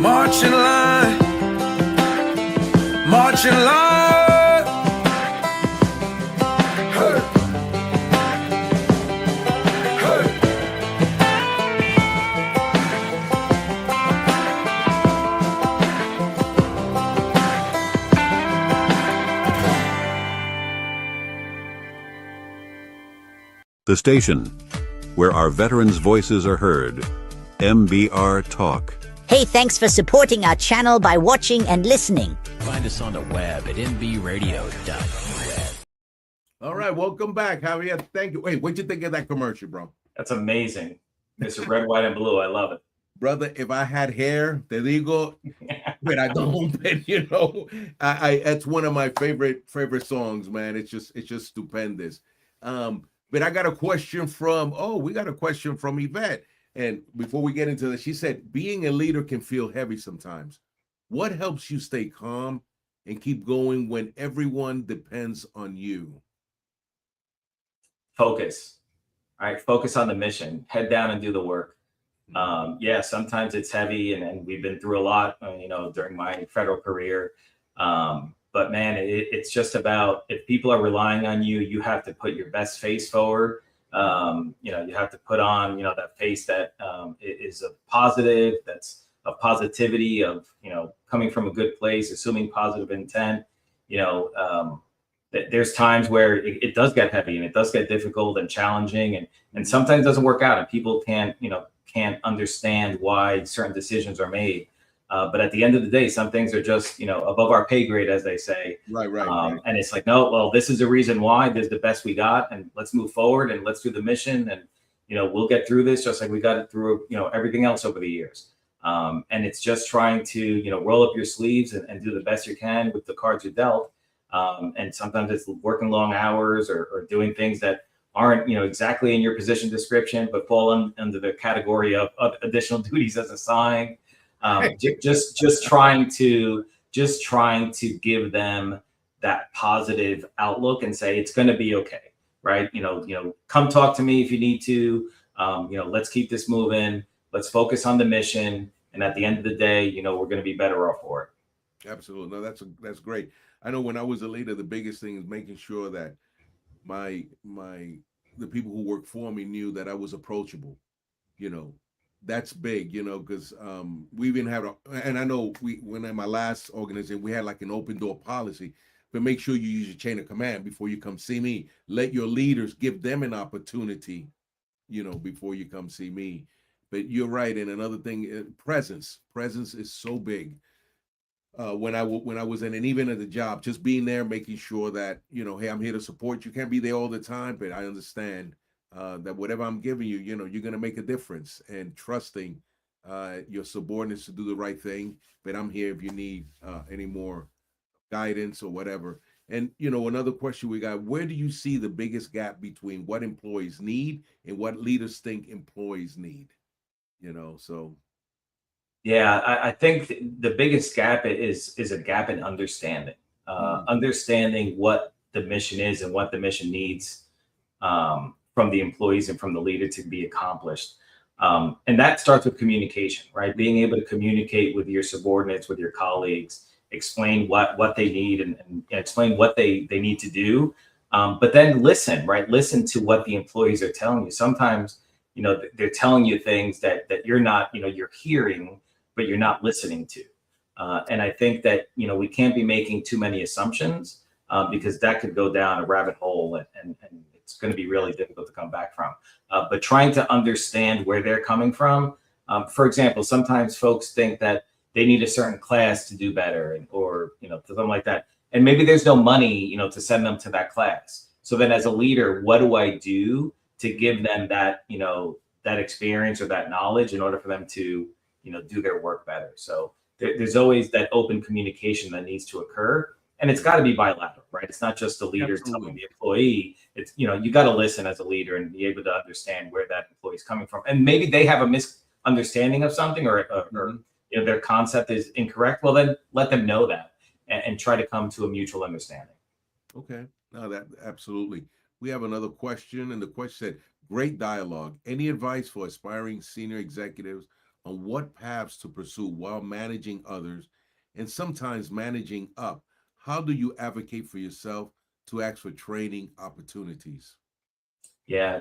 March in line, march in line. Hey. Hey. The station where our veterans' voices are heard. MBR Talk. Hey, thanks for supporting our channel by watching and listening. Find us on the web at nbradio.us. All right, welcome back, Javier. Thank you. Wait, what'd you think of that commercial, bro? That's amazing. Mr. Red, White, and Blue. I love it. Brother, if I had hair, te digo, but I don't. But you know, I that's one of my favorite songs, man. It's just stupendous. But I got a question from we got a question from Yvette. And before we get into this, she said, being a leader can feel heavy sometimes. What helps you stay calm and keep going when everyone depends on you? Focus. All right, focus on the mission. Head down and do the work. Yeah, sometimes it's heavy, and we've been through a lot, during my federal career. But man, it's just about, if people are relying on you, you have to put your best face forward. You have to put on, that face that is a positive, that's a positivity of, coming from a good place, assuming positive intent. There's times where it does get heavy and it does get difficult and challenging, and sometimes it doesn't work out, and people can't understand why certain decisions are made. But at the end of the day, some things are just, above our pay grade, as they say. Right. And it's like, no, well, this is the reason why. This is the best we got, and let's move forward and let's do the mission, and we'll get through this just like we got it through everything else over the years. And it's just trying to roll up your sleeves and do the best you can with the cards you're dealt. And sometimes it's working long hours or doing things that aren't exactly in your position description, but fall under the category of additional duties as assigned. Just trying to give them that positive outlook and say it's going to be okay, right? Come talk to me if you need to. Let's keep this moving. Let's focus on the mission, and at the end of the day, we're going to be better off for it. Absolutely. No, that's great. I know when I was a leader, the biggest thing is making sure that the people who work for me knew that I was approachable. That's big, because we even have, and I know when in my last organization, we had like an open door policy, but make sure you use your chain of command before you come see me. Let your leaders give them an opportunity, before you come see me. But you're right. And another thing, presence is so big. when I was in, and even at the job, just being there, making sure that, you know, hey, I'm here to support you. Can't be there all the time, but I understand that whatever I'm giving you, you know, you're going to make a difference, and trusting your subordinates to do the right thing. But I'm here if you need any more guidance or whatever. And, you know, another question we got, where do you see the biggest gap between what employees need and what leaders think employees need? You know, so. Yeah, I think the biggest gap is a gap in understanding, understanding what the mission is and what the mission needs from the employees and from the leader to be accomplished. And that starts with communication, right? Being able to communicate with your subordinates, with your colleagues, explain what they need and explain what they need to do. But then listen, right? Listen to what the employees are telling you. Sometimes, you know, they're telling you things that you're not, you know, you're hearing, but you're not listening to. And I think that, you know, we can't be making too many assumptions because that could go down a rabbit hole and it's going to be really difficult to come back from. But trying to understand where they're coming from. For example, sometimes folks think that they need a certain class to do better, or, you know, something like that. And maybe there's no money, you know, to send them to that class. So then as a leader, what do I do to give them that, you know, that experience or that knowledge in order for them to, you know, do their work better? So there's always that open communication that needs to occur. And it's got to be bilateral, right? It's not just the leader telling the employee. It's, you know, you got to listen as a leader and be able to understand where that employee is coming from. And maybe they have a misunderstanding of something, or you know, their concept is incorrect. Well, then let them know that and try to come to a mutual understanding. Okay, no, that absolutely. We have another question, and the question said, great dialogue. Any advice for aspiring senior executives on what paths to pursue while managing others and sometimes managing up? How do you advocate for yourself to ask for training opportunities? Yeah,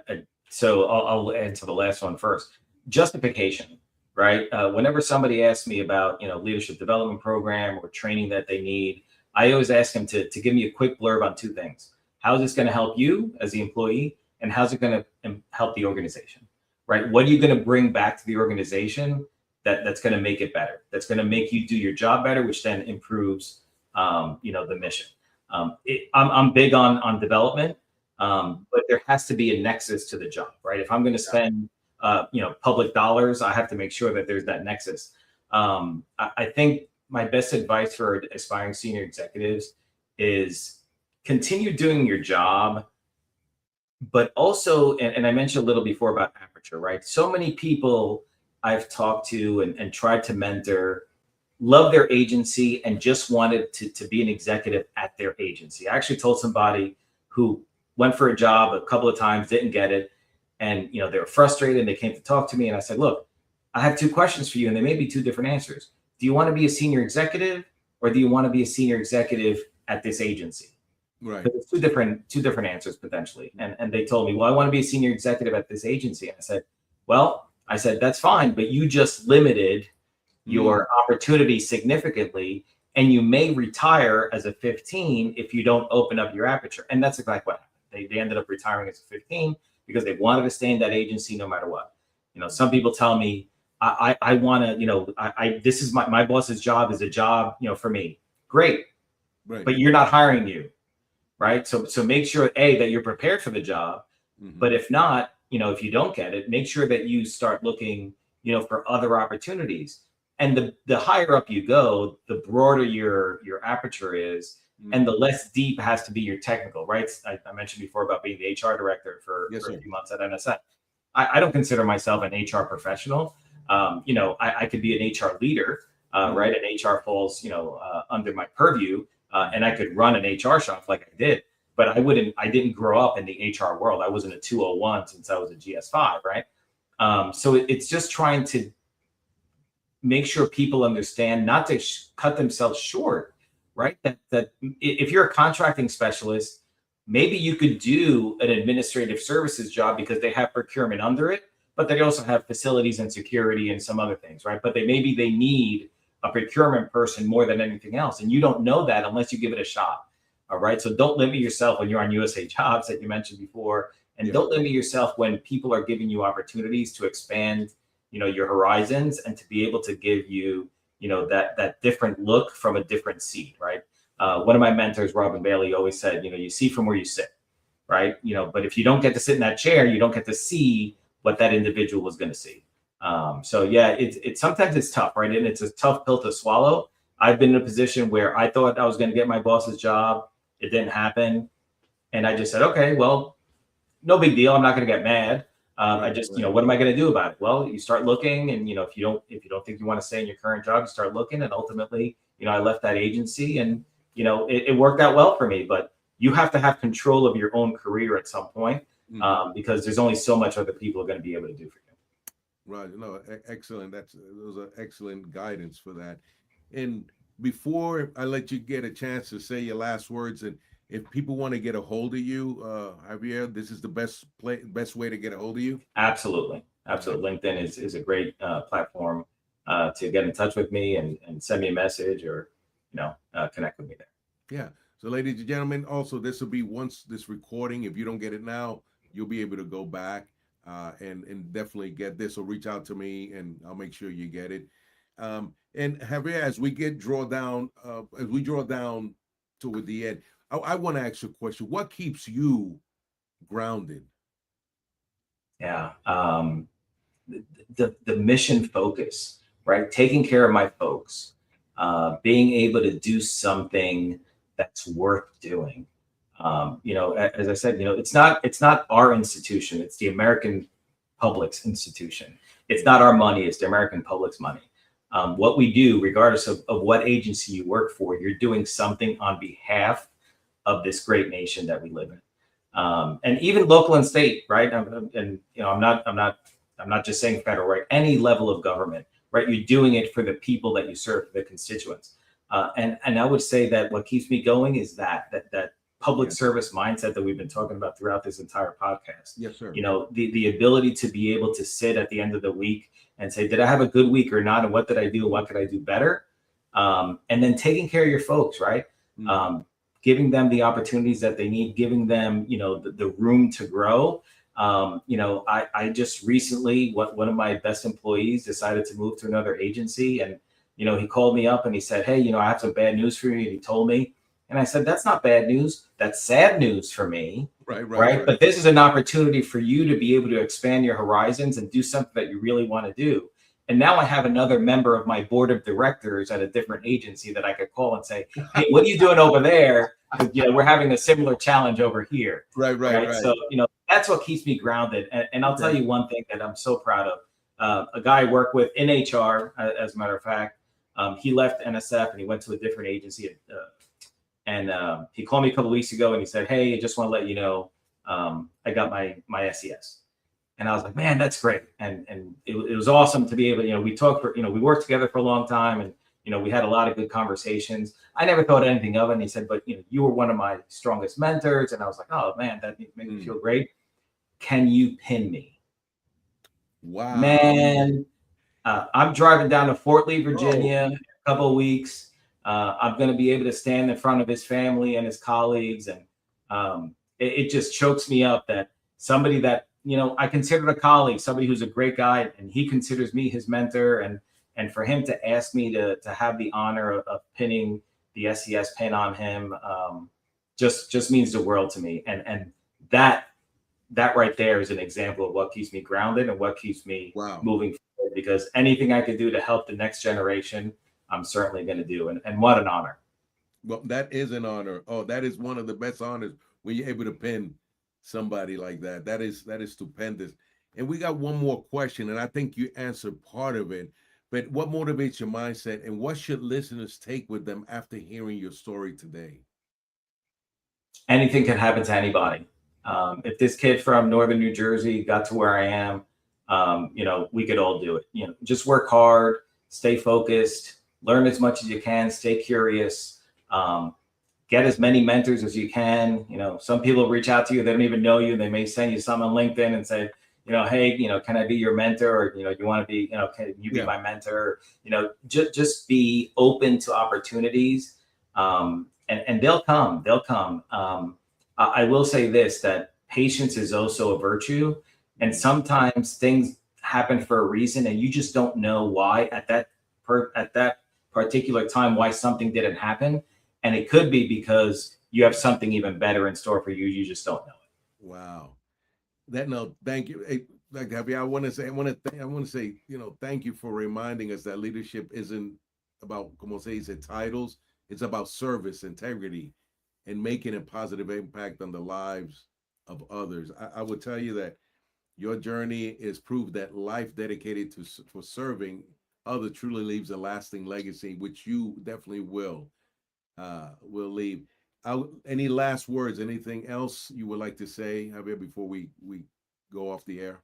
so I'll answer the last one first. Justification, right? Whenever somebody asks me about, you know, leadership development program or training that they need, I always ask them to give me a quick blurb on two things. How is this going to help you as the employee, and how's it going to help the organization, right? What are you going to bring back to the organization that's going to make it better? That's going to make you do your job better, which then improves, you know, the mission. I'm big on development, but there has to be a nexus to the job, right? If I'm going to spend, you know, public dollars, I have to make sure that there's that nexus. I think my best advice for aspiring senior executives is continue doing your job, but also, and I mentioned a little before about aperture, right? So many people I've talked to and tried to mentor love their agency and just wanted to be an executive at their agency. I actually told somebody who went for a job a couple of times, didn't get it. And, you know, they were frustrated and they came to talk to me, and I said, look, I have two questions for you, and they may be two different answers. Do you want to be a senior executive, or do you want to be a senior executive at this agency? Right. But it's two different answers potentially. And they told me, well, I want to be a senior executive at this agency. And I said, that's fine, but you just limited your opportunity significantly, and you may retire as a 15 if you don't open up your aperture. And that's exactly what happened. They ended up retiring as a 15 because they wanted to stay in that agency no matter what. You know, some people tell me, I want to, you know, this is my boss's job is a job, you know, for me. Great. Right. But you're not hiring you. Right. So make sure, that you're prepared for the job. But if not, you know, if you don't get it, make sure that you start looking, you know, for other opportunities. And the higher up you go, the broader your aperture is, and the less deep has to be your technical, right? I mentioned before about being the HR director for a few months at NSF. I don't consider myself an HR professional. You know, I could be an HR leader, right? And HR falls, you know, under my purview. And I could run an HR shop like I did, but I didn't grow up in the HR world. I wasn't a 201 since I was a GS5, right? So it's just trying to make sure people understand not to cut themselves short, right? That if you're a contracting specialist, maybe you could do an administrative services job because they have procurement under it, but they also have facilities and security and some other things, right? But they need a procurement person more than anything else. And you don't know that unless you give it a shot. All right. So don't limit yourself when you're on USA Jobs that you mentioned before. And don't limit yourself when people are giving you opportunities to expand, you know, your horizons and to be able to give you, that different look from a different seat, right? One of my mentors, Robin Bailey, always said, you see from where you sit, right? But if you don't get to sit in that chair, you don't get to see what that individual is going to see. So yeah, it's sometimes it's tough, right? And it's a tough pill to swallow. I've been in a position where I thought I was going to get my boss's job. It didn't happen. And I just said, okay, well, no big deal. I'm not going to get mad. I just, what am I going to do about it? Well, you start looking, and if you don't think you want to stay in your current job, you start looking, and ultimately, I left that agency, and it worked out well for me. But you have to have control of your own career at some point, because there's only so much other people are going to be able to do for you. Right. No, excellent. Those are excellent guidance for that. And before I let you get a chance to say your last words, and if people want to get a hold of you, Javier, this is the best way to get a hold of you? Absolutely. LinkedIn is a great platform to get in touch with me and send me a message or, connect with me there. Yeah. So ladies and gentlemen, also this will be once this recording, if you don't get it now, you'll be able to go back and definitely get this. So reach out to me and I'll make sure you get it. And Javier, as we draw down toward the end, I want to ask you a question. What keeps you grounded? Yeah. The mission focus, right? Taking care of my folks, being able to do something that's worth doing. As I said, it's not our institution. It's the American public's institution. It's not our money. It's the American public's money. What we do, regardless of what agency you work for, you're doing something on behalf of this great nation that we live in, and even local and state, right? I'm not just saying federal, right? Any level of government, right? You're doing it for the people that you serve, the constituents, and I would say that what keeps me going is that public service mindset that we've been talking about throughout this entire podcast. Yes, sir. The ability to be able to sit at the end of the week and say, did I have a good week or not? And what did I do? What could I do better? And then taking care of your folks, right? Giving them the opportunities that they need, giving them, the room to grow. I just recently, one of my best employees decided to move to another agency, and, he called me up and he said, hey, I have some bad news for you. And he told me, and I said, that's not bad news. That's sad news for me. Right. But this is an opportunity for you to be able to expand your horizons and do something that you really want to do. And now I have another member of my board of directors at a different agency that I could call and say, hey, what are you doing over there? We're having a similar challenge over here. Right. So, that's what keeps me grounded. And I'll tell you one thing that I'm so proud of. A guy I work with in HR, as a matter of fact, he left NSF and he went to a different agency. And he called me a couple of weeks ago and he said, hey, I just want to let you know, I got my SES. And I was like, man, that's great. And it was awesome to be able to, we talked for, we worked together for a long time, and, we had a lot of good conversations. I never thought anything of it. And he said, but, you were one of my strongest mentors. And I was like, oh man, that made me feel great. Can you pin me? Wow. Man, I'm driving down to Fort Lee, Virginia in a couple of weeks. I'm going to be able to stand in front of his family and his colleagues. And it just chokes me up that somebody that, I considered a colleague, somebody who's a great guy, and he considers me his mentor. And for him to ask me to have the honor of pinning the SES pin on him, just means the world to me. And that right there is an example of what keeps me grounded and what keeps me moving forward, because anything I could do to help the next generation, I'm certainly going to do. And what an honor. Well, that is an honor. Oh, that is one of the best honors when you're able to pin somebody like that. That is stupendous. And we got one more question, and I think you answered part of it. But what motivates your mindset, and what should listeners take with them after hearing your story today? Anything can happen to anybody. If this kid from Northern New Jersey got to where I am, we could all do it. Just work hard, stay focused, learn as much as you can, stay curious, get as many mentors as you can. Some people reach out to you, they don't even know you. They may send you some on LinkedIn and say, hey, can I be your mentor? Or, you want to be, can you be my mentor? Just be open to opportunities, and they'll come. I will say this, that patience is also a virtue. And sometimes things happen for a reason, and you just don't know why at that particular time why something didn't happen. And it could be because you have something even better in store for you. You just don't know it. Wow. Thank you. Hey, like Javier, I want to say, thank you for reminding us that leadership isn't about, como se dice, titles. It's about service, integrity, and making a positive impact on the lives of others. I would tell you that your journey is proof that life dedicated for serving others truly leaves a lasting legacy, which you definitely will leave. Any last words? Anything else you would like to say, Javier, before we go off the air?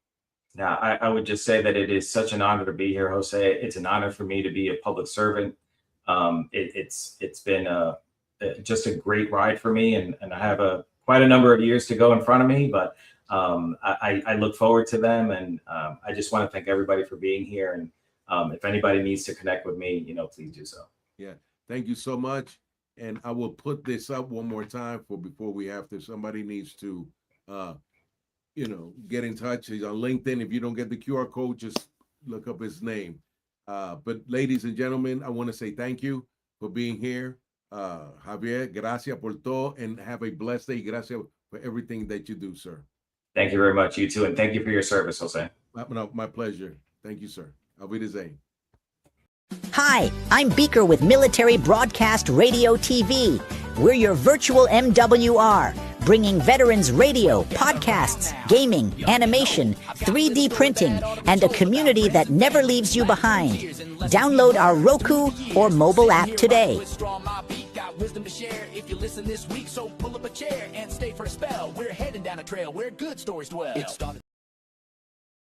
Now, I would just say that it is such an honor to be here, Jose. It's an honor for me to be a public servant. It's been just a great ride for me, and I have quite a number of years to go in front of me, but I look forward to them, and I just want to thank everybody for being here. And if anybody needs to connect with me, please do so. Yeah, thank you so much. And I will put this up one more time before we have to. Somebody needs to, get in touch. He's on LinkedIn. If you don't get the QR code, just look up his name. But ladies and gentlemen, I want to say thank you for being here. Javier, gracias por todo, and have a blessed day. Gracias for everything that you do, sir. Thank you very much. You too. And thank you for your service, Jose. My pleasure. Thank you, sir. Auf Wiedersehen. Hi, I'm Beaker with Military Broadcast Radio TV. We're your virtual MWR, bringing veterans radio, podcasts, gaming, animation, 3D printing, and a community that never leaves you behind. Download our Roku or mobile app today. Wisdom to share if you listen this week, so pull up a chair and stay for a spell. We're heading down a trail where good stories dwell.